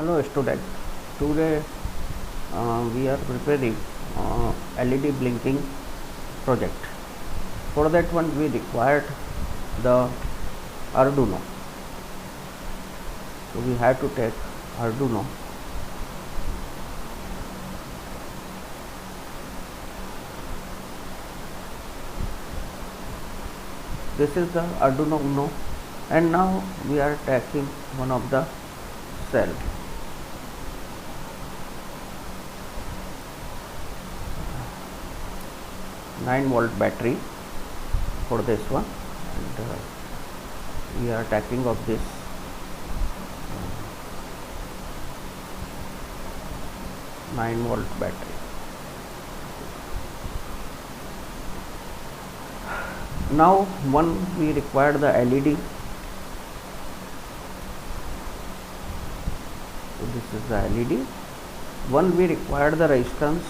Hello student, today we are preparing LED blinking project. For that one we required the Arduino. So we have to take Arduino. This is the Arduino Uno, and now we are taking one of the cell. Volt battery for this one, and we are taking of this 9-volt battery. Now one we require the LED. So this is the LED. One we require the resistance.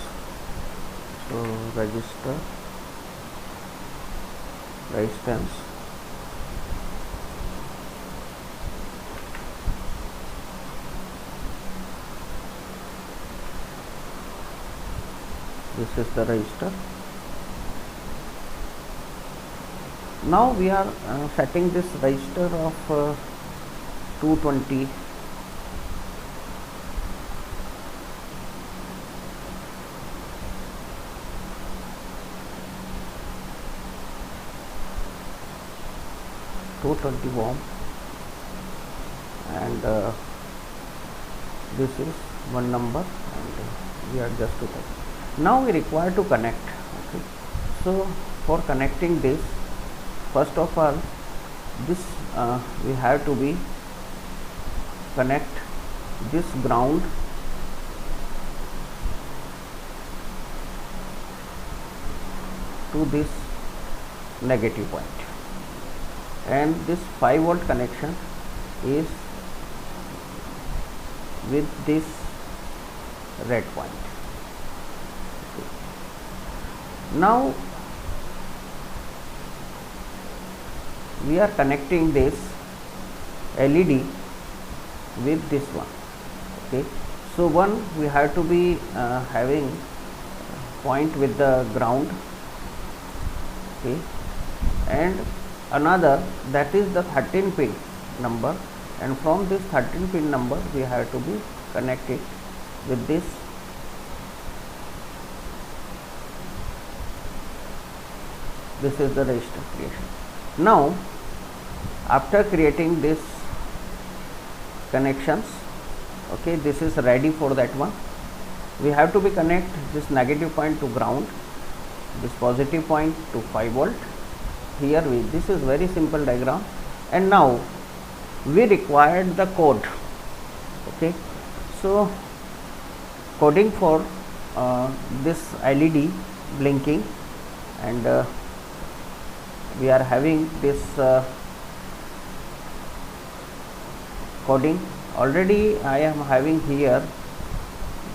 So resistance. This is the resistor. Now we are setting this resistor of 220 ohm, and this is one number, and we are just to take. Now we require to connect. Okay, so for connecting this, first of all, this we have to be connect this ground to this negative point, and this 5-volt connection is with this red point. Okay. Now we are connecting this LED with this one. Okay, so one we have to be having point with the ground. Okay, and another, that is the 13 pin number, and from this 13 pin number we have to be connected with this is the resistor creation. Now after creating this connections, okay, this is ready for that one. We have to be connect this negative point to ground, this positive point to 5-volt. Here this is very simple diagram, and now we required the code. Okay, so coding for this LED blinking, and we are having this coding. Already I am having here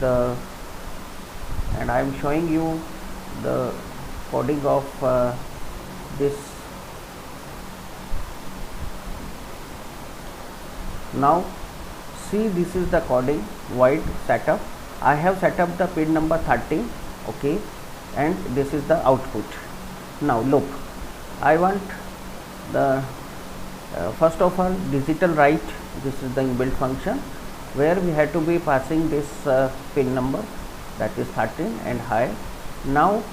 and I am showing you the coding of this. Now see, this is the coding void setup. I have set up the pin number 13. Okay, and this is the output. Now look, I want the first of all digital write. This is the inbuilt function where we have to be passing this pin number, that is 13 and high. Now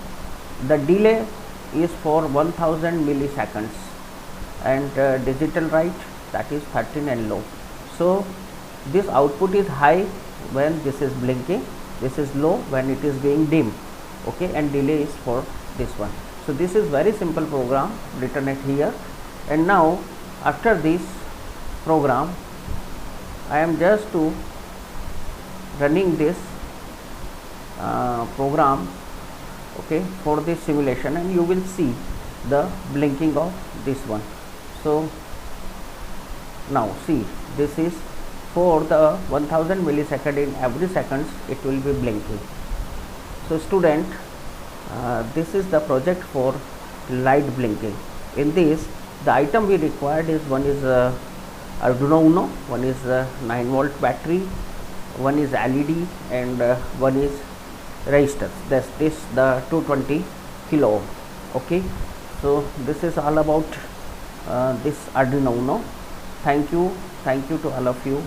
the delay is for 1000 milliseconds, and digital write, that is 13 and low. So this output is high when this is blinking, this is low when it is being dim. Okay, and delay is for this one. So this is very simple program written at here, and now after this program I am just to running this program, okay, for this simulation, and you will see the blinking of this one. So now see, this is for the 1000 millisecond, in every seconds it will be blinking. So student, this is the project for light blinking. In this, the item we required is, one is Arduino Uno, one is 9-volt battery, one is LED, and one is resistors. That's this the 220 kilo ohm. Okay, so this is all about this Arduino Uno. Thank you to all of you